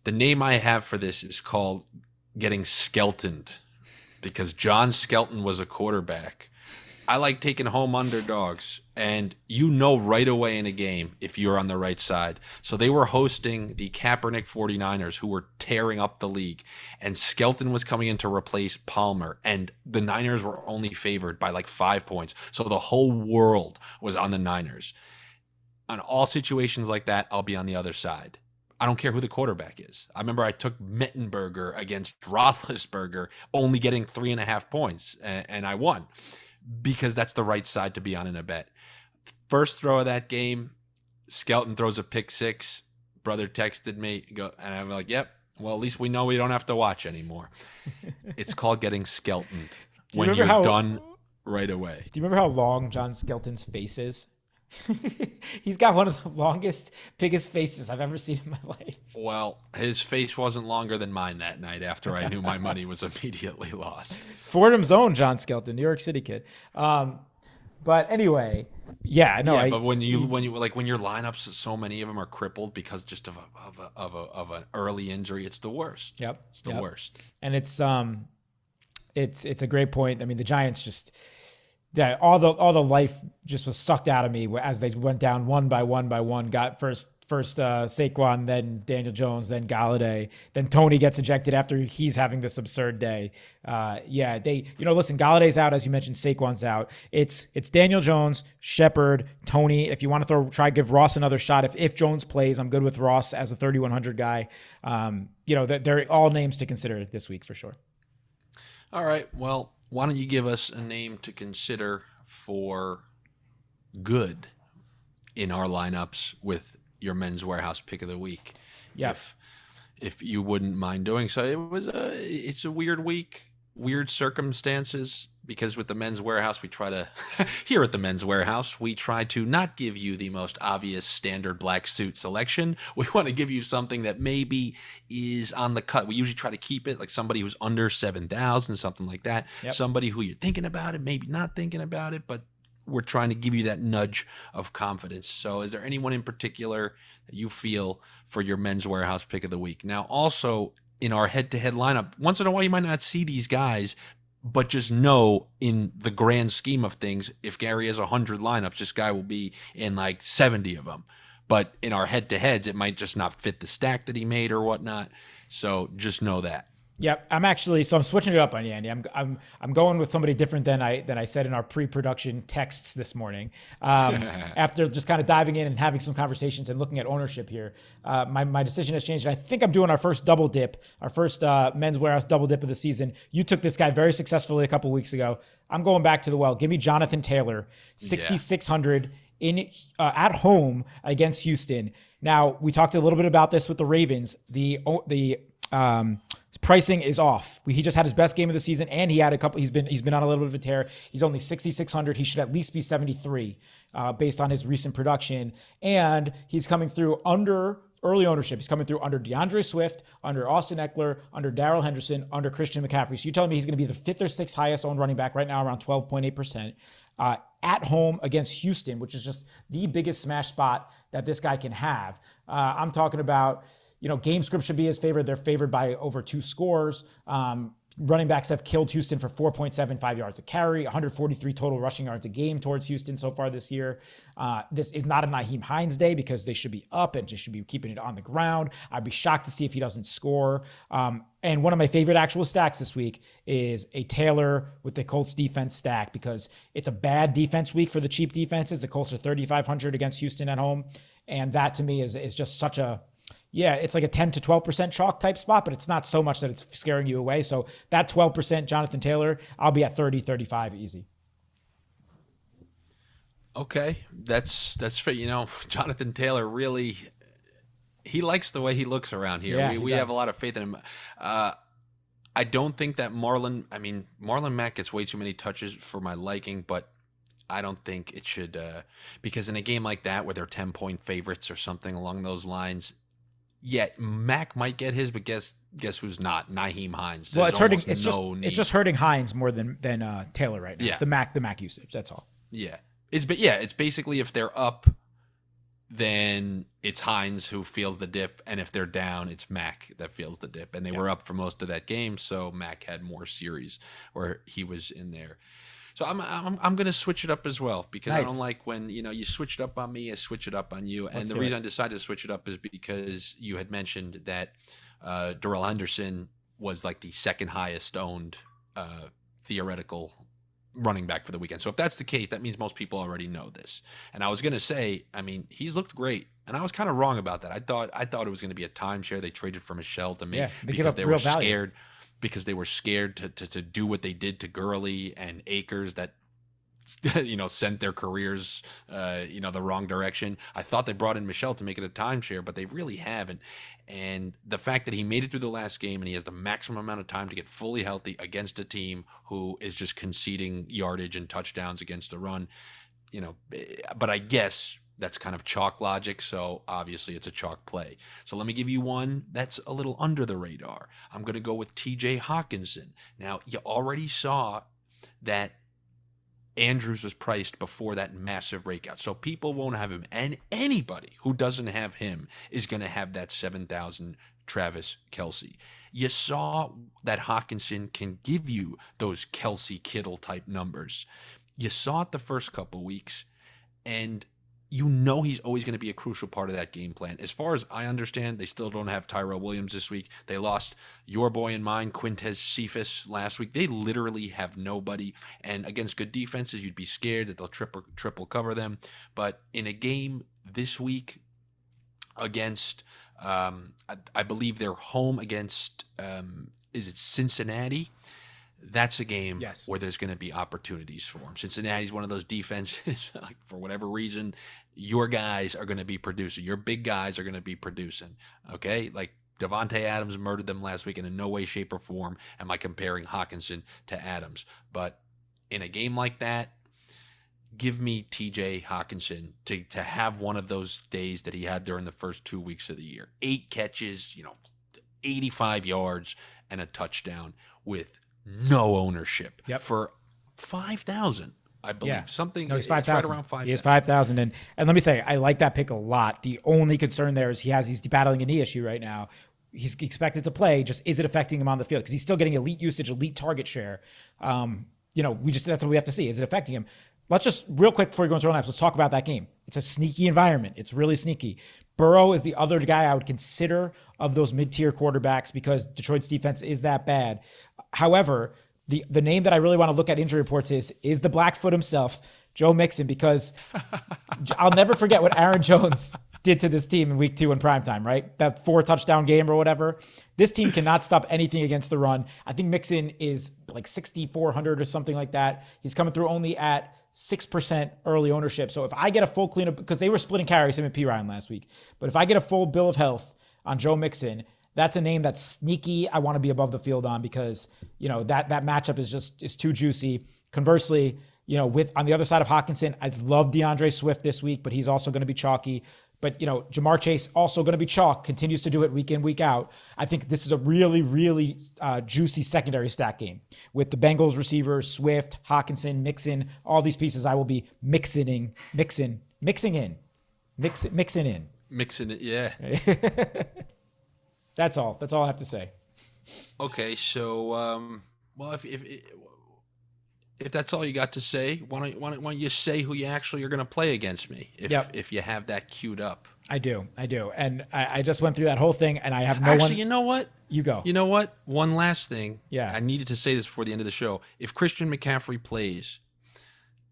The name I have for this is called getting skeltoned because John Skelton was a quarterback. I like taking home underdogs, and right away in a game if you're on the right side. So they were hosting the Kaepernick 49ers, who were tearing up the league, and Skelton was coming in to replace Palmer, and the Niners were only favored by like 5 points. So the whole world was on the Niners. On all situations like that, I'll be on the other side. I don't care who the quarterback is. I remember I took Mettenberger against Roethlisberger, only getting 3.5 points, and I won. Because that's the right side to be on in a bet. First throw of that game, Skelton throws a pick six. Brother texted me, and I'm like, yep, well, at least we know we don't have to watch anymore. It's called getting skeltoned when you're done right away. Do you remember how long John Skelton's face is? He's got one of the longest, biggest faces I've ever seen in my life. Well, his face wasn't longer than mine that night after I knew my money was immediately lost. Fordham's own John Skelton, New York City kid. But anyway, yeah, no. Yeah, but when your lineups, so many of them are crippled because just of an early injury, it's the worst. Yep, it's the worst. And it's a great point. I mean, the Giants just. Yeah, all the life just was sucked out of me as they went down one by one. Got first Saquon, then Daniel Jones, then Galladay, then Tony gets ejected after he's having this absurd day. Listen, Galladay's out, as you mentioned, Saquon's out. It's Daniel Jones, Shepard, Tony. If you want to try give Ross another shot, if Jones plays, I'm good with Ross as a 3,100 guy. They're all names to consider this week for sure. All right, well. Why don't you give us a name to consider for good in our lineups with your Men's Warehouse pick of the week? Yeah. If you wouldn't mind doing so. It's a weird week, weird circumstances, because with the Men's Warehouse, we try to here at the Men's Warehouse, we try to not give you the most obvious standard black suit selection. We want to give you something that maybe is on the cut. We usually try to keep it like somebody who's under 7,000, something like that. Yep. Somebody who you're thinking about it, maybe not thinking about it, but we're trying to give you that nudge of confidence. So is there anyone in particular that you feel for your Men's Warehouse pick of the week? Now, also in our head-to-head lineup, once in a while you might not see these guys, but just know in the grand scheme of things, if Gary has 100 lineups, this guy will be in like 70 of them. But in our head-to-heads, it might just not fit the stack that he made or whatnot. So just know that. Yep, I'm switching it up on you, Andy. I'm going with somebody different than I said in our pre-production texts this morning. After just kind of diving in and having some conversations and looking at ownership here, my decision has changed. And I think I'm doing our first double dip, our first Men's Warehouse double dip of the season. You took this guy very successfully a couple weeks ago. I'm going back to the well. Give me Jonathan Taylor, 6,600 in at home against Houston. Now we talked a little bit about this with the Ravens. The pricing is off. He just had his best game of the season, and he had a couple. He's been on a little bit of a tear. He's only 6,600. He should at least be 73 based on his recent production, and he's coming through under early ownership. He's coming through under DeAndre Swift, under Austin Eckler, under Darrell Henderson, under Christian McCaffrey. So you're telling me he's going to be the fifth or sixth highest owned running back right now, around 12.8%. At home against Houston, which is just the biggest smash spot that this guy can have. I'm talking about, game script should be his favorite. They're favored by over 2 scores. running backs have killed Houston for 4.75 yards a carry, 143 total rushing yards a game towards Houston so far this year. This is not a Nyheim Hines day because they should be up and just should be keeping it on the ground. I'd be shocked to see if he doesn't score. And one of my favorite actual stacks this week is a Taylor with the Colts defense stack because it's a bad defense week for the cheap defenses. The Colts are 3,500 against Houston at home. And that to me is just such a, yeah, it's like a 10 to 12% chalk type spot, but it's not so much that it's scaring you away. So that 12% Jonathan Taylor, I'll be at 30, 35 easy. Okay, that's fair. You know, Jonathan Taylor really, he likes the way he looks around here. Yeah, we have a lot of faith in him. I don't think that Marlon Mack gets way too many touches for my liking, but I don't think it should, because in a game like that where they're 10-point favorites or something along those lines, yeah, Mack might get his, but guess who's not? Nyheim Hines. Well, it's hurting. It's just hurting Hines more than Taylor right now. Yeah. The Mac usage. That's all. Yeah, it's basically if they're up, then it's Hines who feels the dip, and if they're down, it's Mack that feels the dip. And they were up for most of that game, so Mack had more series where he was in there. So I'm going to switch it up as well because I don't like when, you switch it up on me, I switch it up on you. And the reason I decided to switch it up is because you had mentioned that Darrell Henderson was like the second highest owned theoretical running back for the weekend. So if that's the case, that means most people already know this. And I was going to say, he's looked great. And I was kind of wrong about that. I thought it was going to be a timeshare. They traded for Michelle to me because they were scared. Because they were scared to do what they did to Gurley and Akers that, sent their careers, the wrong direction. I thought they brought in Michelle to make it a timeshare, but they really haven't. And the fact that he made it through the last game and he has the maximum amount of time to get fully healthy against a team who is just conceding yardage and touchdowns against the run, but I guess that's kind of chalk logic, so obviously it's a chalk play. So let me give you one that's a little under the radar. I'm going to go with TJ Hawkinson. Now, you already saw that Andrews was priced before that massive breakout, so people won't have him. And anybody who doesn't have him is going to have that 7,000 Travis Kelce. You saw that Hawkinson can give you those Kelce Kittle type numbers. You saw it the first couple weeks, and he's always going to be a crucial part of that game plan. As far as I understand, they still don't have Tyrell Williams this week. They lost your boy and mine, Quintez Cephas, last week. They literally have nobody. And against good defenses, you'd be scared that they'll triple cover them. But in a game this week against, I believe they're home against, is it Cincinnati? That's a game where there's going to be opportunities for him. Cincinnati's one of those defenses, like, for whatever reason, your guys are going to be producing. Your big guys are going to be producing, okay? Like Devontae Adams murdered them last week, and in no way, shape, or form am I comparing Hawkinson to Adams. But in a game like that, give me TJ Hawkinson to have one of those days that he had during the first 2 weeks of the year. 8 catches, 85 yards, and a touchdown with no ownership for 5,000, I believe. Yeah. Something. No, he's 5,000. Right around 5,000. He is 5,000, and let me say, I like that pick a lot. The only concern there is he's battling a knee issue right now. He's expected to play. Just is it affecting him on the field? Because he's still getting elite usage, elite target share. That's what we have to see. Is it affecting him? Let's just real quick before we go into our laps, let's talk about that game. It's a sneaky environment. It's really sneaky. Burrow is the other guy I would consider of those mid-tier quarterbacks because Detroit's defense is that bad. However, the name that I really want to look at injury reports is the Blackfoot himself, Joe Mixon, because I'll never forget what Aaron Jones did to this team in week 2 in primetime, right? That 4-touchdown game or whatever. This team cannot stop anything against the run. I think Mixon is like 6,400 or something like that. He's coming through only at 6% early ownership. So if I get a full cleanup, because they were splitting carries, him and P. Ryan last week, but if I get a full bill of health on Joe Mixon, that's a name that's sneaky. I want to be above the field on because, that matchup is too juicy. Conversely, with on the other side of Hawkinson, I love DeAndre Swift this week, but he's also going to be chalky. But, Jamar Chase also going to be chalk, continues to do it week in, week out. I think this is a really, really juicy secondary stack game with the Bengals receivers, Swift, Hawkinson, Mixon, all these pieces. I will be mixing in. Mixing it, yeah. That's all I have to say. Okay, so well, if that's all you got to say, why don't you say who you actually are going to play against me? If Yep, if you have that queued up. I do. And I just went through that whole thing, and I have no Actually, one. you know what? You go. You know what? One last thing. Yeah. I needed to say this before the end of the show. If Christian McCaffrey plays,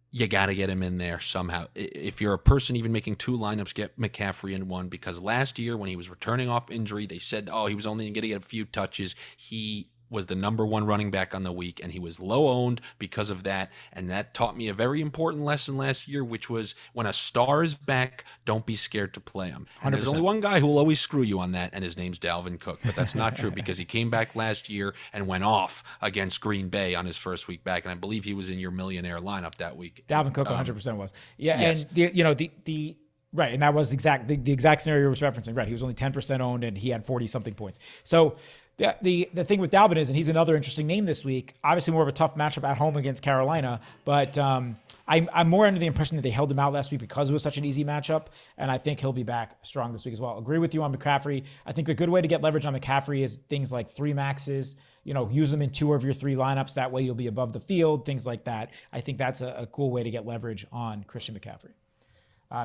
you got to get him in there somehow. If you're a person even making two lineups, get McCaffrey in one, because last year when he was returning off injury, they said, oh, he was only going to get a few touches. He was the number one running back on the week, and he was low owned because of that. And that taught me a very important lesson last year, which was when a star is back, don't be scared to play him. And there's only 100%. one guy who will always screw you on that, and his name's Dalvin Cook. But that's not true because he came back last year and went off against Green Bay on his first week back. And I believe he was in your millionaire lineup that week. Dalvin Cook 100% was. Yeah, yes. and the right, and that was the exact scenario you was referencing. Right, he was only 10% owned, and he had 40 something points. So the thing with Dalvin is, and he's another interesting name this week. Obviously, more of a tough matchup at home against Carolina, but I'm more under the impression that they held him out last week because it was such an easy matchup, and I think he'll be back strong this week as well. Agree with you on McCaffrey. I think a good way to get leverage on McCaffrey is things like 3 maxes. Use them in 2 of your 3 lineups. That way you'll be above the field, things like that. I think that's a cool way to get leverage on Christian McCaffrey.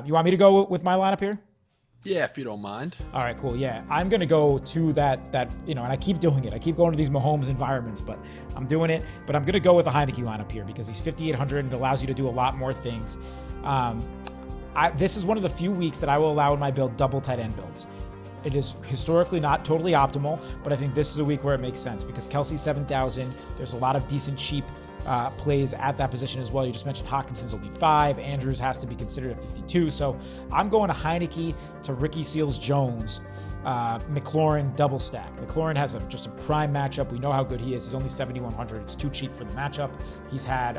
You want me to go with my lineup here? Yeah, if you don't mind. All right, cool. Yeah, I'm going to go to that, and I keep doing it. I keep going to these Mahomes environments, but I'm doing it. But I'm going to go with a Heineke lineup here because he's 5,800 and it allows you to do a lot more things. This is one of the few weeks that I will allow in my build double tight end builds. It is historically not totally optimal, but I think this is a week where it makes sense because Kelsey's 7,000. There's a lot of decent cheap plays at that position as well. You just mentioned Hawkinson's only 5. Andrews has to be considered at 52. So I'm going to Heineke to Ricky Seals-Jones, McLaurin double stack. McLaurin has just a prime matchup. We know how good he is. He's only 7,100. It's too cheap for the matchup. He's had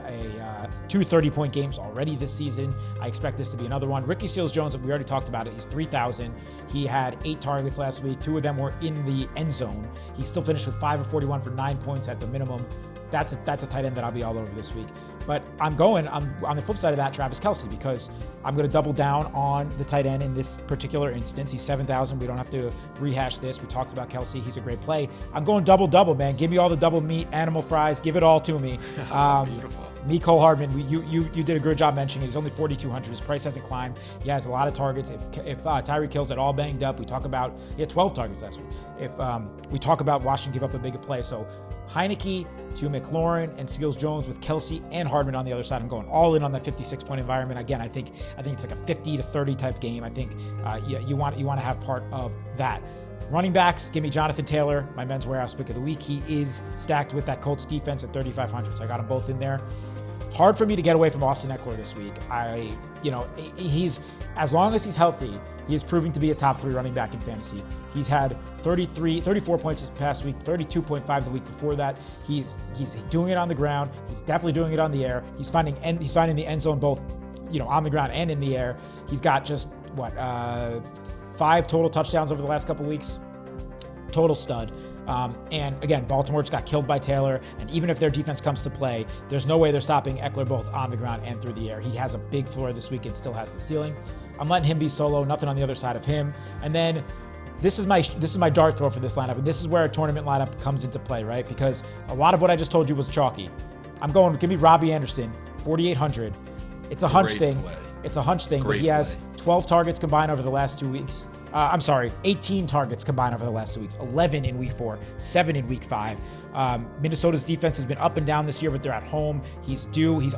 2 30-point games already this season. I expect this to be another one. Ricky Seals-Jones, we already talked about it. He's 3,000. He had 8 targets last week. 2 of them were in the end zone. He still finished with 5 of 41 for 9 points at the minimum. That's a tight end that I'll be all over this week. But I'm on the flip side of that, Travis Kelce, because I'm going to double down on the tight end in this particular instance. He's 7,000. We don't have to rehash this. We talked about Kelce. He's a great play. I'm going double, man. Give me all the double meat, animal fries. Give it all to me. Beautiful. Cole Hardman, you did a good job mentioning it. He's only 4,200. His price hasn't climbed. He has a lot of targets. If Tyreek Hill's at all banged up, we talk about he had 12 targets last week. If we talk about Washington give up a bigger play, so Heineke to McLaurin and Seals-Jones with Kelce and Hardman on the other side. I'm going all in on that 56-point environment. Again, I think it's like a 50 to 30 type game. I think you want to have part of that. Running backs, give me Jonathan Taylor, my men's warehouse pick of the week. He is stacked with that Colts defense at 3,500, so I got them both in there. Hard for me to get away from Austin Eckler this week. He's as long as he's healthy, he is proving to be a top 3 running back in fantasy. He's had 34 points this past week, 32.5 the week before that. He's doing it on the ground. He's definitely doing it on the air. He's finding the end zone both, on the ground and in the air. He's got just 5 total touchdowns over the last couple weeks. Total stud. And again, Baltimore just got killed by Taylor. And even if their defense comes to play, there's no way they're stopping Eckler both on the ground and through the air. He has a big floor this week and still has the ceiling. I'm letting him be solo, nothing on the other side of him. And then this is my dart throw for this lineup. And this is where a tournament lineup comes into play, right? Because a lot of what I just told you was chalky. Give me Robbie Anderson, 4,800. It's a hunch thing. It's a hunch thing, but he has 12 targets combined over the last 2 weeks. 18 targets combined over the last 2 weeks, 11 in week 4, 7 in week 5. Minnesota's defense has been up and down this year, but they're at home. He's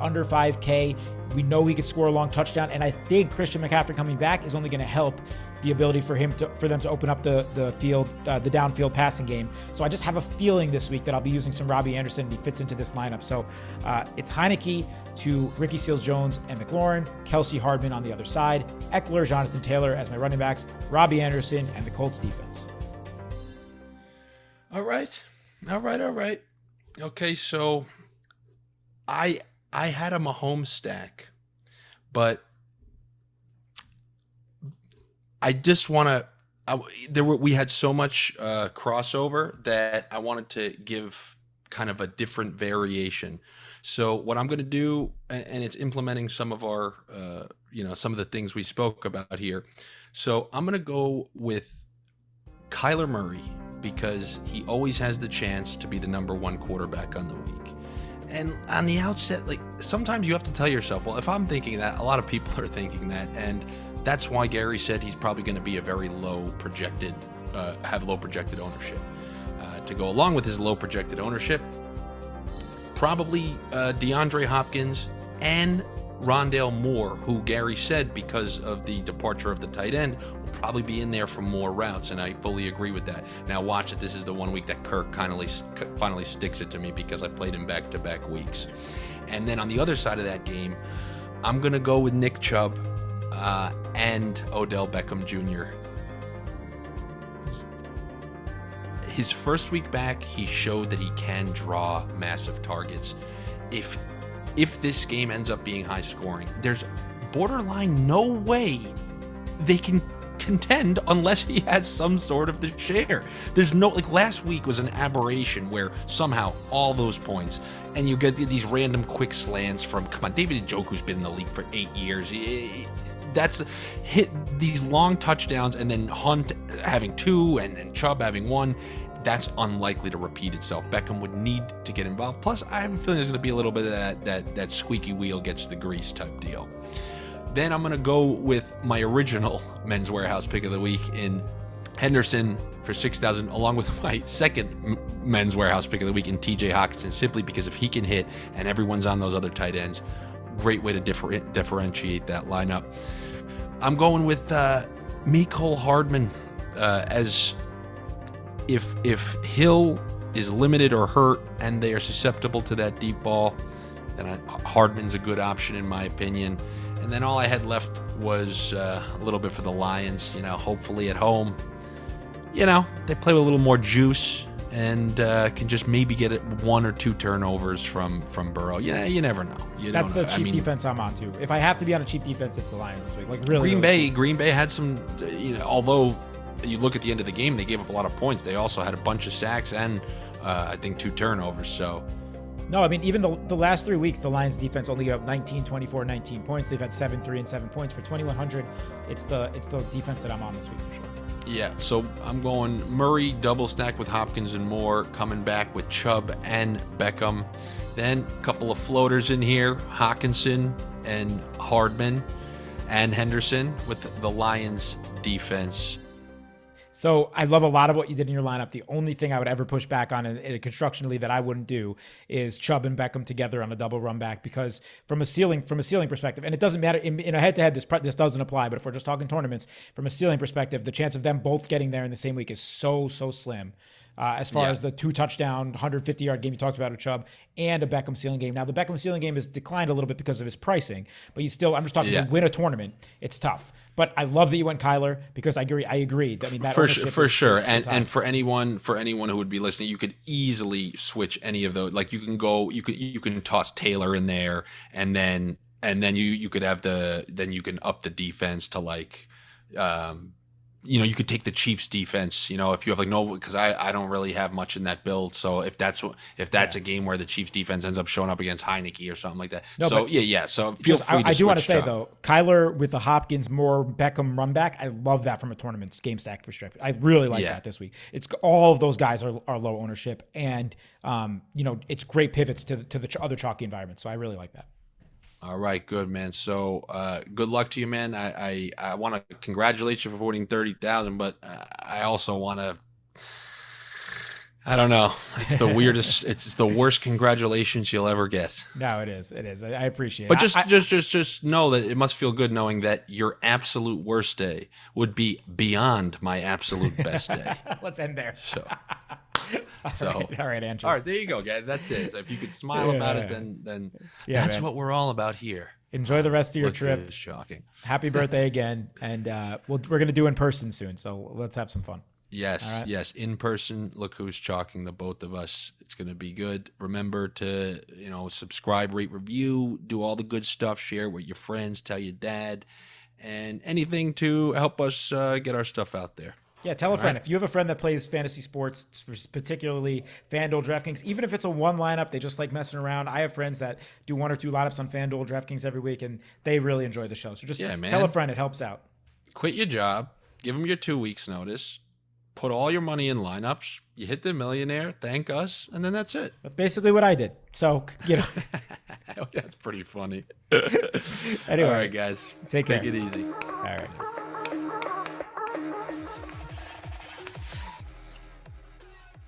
under 5K. We know he could score a long touchdown, and I think Christian McCaffrey coming back is only going to help the ability for them to open up the field, the downfield passing game. So I just have a feeling this week that I'll be using some Robbie Anderson, and he fits into this lineup. So it's Heineke to Ricky Seals-Jones and McLaurin, Kelce, Hardman on the other side, Eckler, Jonathan Taylor as my running backs, Robbie Anderson, and the Colts defense. All right. Okay, so I had a Mahomes stack, but I just want to. We had so much crossover that I wanted to give kind of a different variation. So what I'm going to do, and it's implementing some of our, some of the things we spoke about here. So I'm going to go with Kyler Murray because he always has the chance to be the number one quarterback on the week. And on the outset, like, sometimes you have to tell yourself, well, if I'm thinking that, a lot of people are thinking that, and that's why Gary said he's probably going to be a very low projected ownership. To go along with his low projected ownership, probably DeAndre Hopkins and Rondale Moore, who Gary said, because of the departure of the tight end, will probably be in there for more routes, and I fully agree with that. Now watch it. This is the one week that Kirk finally sticks it to me, because I played him back-to-back weeks. And then on the other side of that game, I'm going to go with Nick Chubb and Odell Beckham Jr. His first week back, he showed that he can draw massive targets. If this game ends up being high scoring, there's borderline no way they can contend unless he has some sort of the share. There's no, like, last week was an aberration where somehow all those points, and you get these random quick slants from, come on, David Njoku's been in the league for 8 years. That's hit these long touchdowns, and then Hunt having 2 and Chubb having 1. That's unlikely to repeat itself. Beckham would need to get involved. Plus, I have a feeling there's going to be a little bit of that squeaky wheel gets the grease type deal. Then I'm going to go with my original Men's Warehouse pick of the week in Henderson for 6,000, along with my second Men's Warehouse pick of the week in TJ Hawkinson, simply because if he can hit and everyone's on those other tight ends, great way to differentiate that lineup. I'm going with Mecole Hardman as if Hill is limited or hurt and they are susceptible to that deep ball, then Hardman's a good option in my opinion. And then all I had left was a little bit for the Lions. Hopefully at home, they play with a little more juice and can just maybe get 1 or 2 turnovers from Burrow. You never know. That's the cheap defense I'm on too. If I have to be on a cheap defense, it's the Lions this week. Like, really, Green Bay had some, although you look at the end of the game, they gave up a lot of points. They also had a bunch of sacks and I think 2 turnovers. So no, I mean, even the last 3 weeks, the Lions defense only gave up 19, 24, 19 points. They've had 7, 3, and 7 points for 2,100. It's the defense that I'm on this week for sure. Yeah, so I'm going Murray double stack with Hopkins and Moore, coming back with Chubb and Beckham. Then a couple of floaters in here, Hawkinson and Hardman and Henderson with the Lions defense. So I love a lot of what you did in your lineup. The only thing I would ever push back on in a construction league that I wouldn't do is Chubb and Beckham together on a double run back, because from a ceiling perspective, and it doesn't matter in a head-to-head, this doesn't apply, but if we're just talking tournaments, from a ceiling perspective, the chance of them both getting there in the same week is so slim. As far as the 2 touchdown, 150-yard game you talked about with Chubb and a Beckham ceiling game. Now, the Beckham ceiling game has declined a little bit because of his pricing, but I'm just talking to win a tournament. It's tough. But I love that you went Kyler, because I agree. I mean, that for sure. And for anyone who would be listening, you could easily switch any of those. Like, you can toss Taylor in there, and then you could have you can up the defense to like. You could take the Chiefs defense, if you have because I don't really have much in that build. So if that's a game where the Chiefs defense ends up showing up against Heineke or something like that. No, so So feel free to I do want to say though, Kyler with the Hopkins, Moore, Beckham run back, I love that from a tournament game stack perspective. I really like that this week. It's all of those guys are low ownership, and it's great pivots to the other chalky environments. So I really like that. All right, good, man. So good luck to you, man. I want to congratulate you for winning 30,000, but I also want to. I don't know. It's the weirdest. It's the worst congratulations you'll ever get. No, it is. It is. I appreciate it. But just know that it must feel good knowing that your absolute worst day would be beyond my absolute best day. Let's end there. All right, Andrew. All right, there you go, guys. That's it. So if you could smile about it, then that's what we're all about here. Enjoy the rest of your trip. It's shocking. Happy birthday again, and we're going to do in person soon, so let's have some fun. Yes, yes, in person. Look who's chalking, the both of us. It's going to be good. Remember to subscribe, rate, review, do all the good stuff. Share with your friends, tell your dad, and anything to help us get our stuff out there. Yeah, tell a friend. If you have a friend that plays fantasy sports, particularly FanDuel, DraftKings, even if it's a one lineup, they just like messing around. I have friends that do 1 or 2 lineups on FanDuel, DraftKings every week, and they really enjoy the show. So just tell a friend. It helps out. Quit your job. Give them your 2 weeks notice. put all your money in lineups. You hit the millionaire, thank us, and then that's it. That's basically what I did. So, That's pretty funny. Anyway, All right, guys. take care. Take it easy. All right.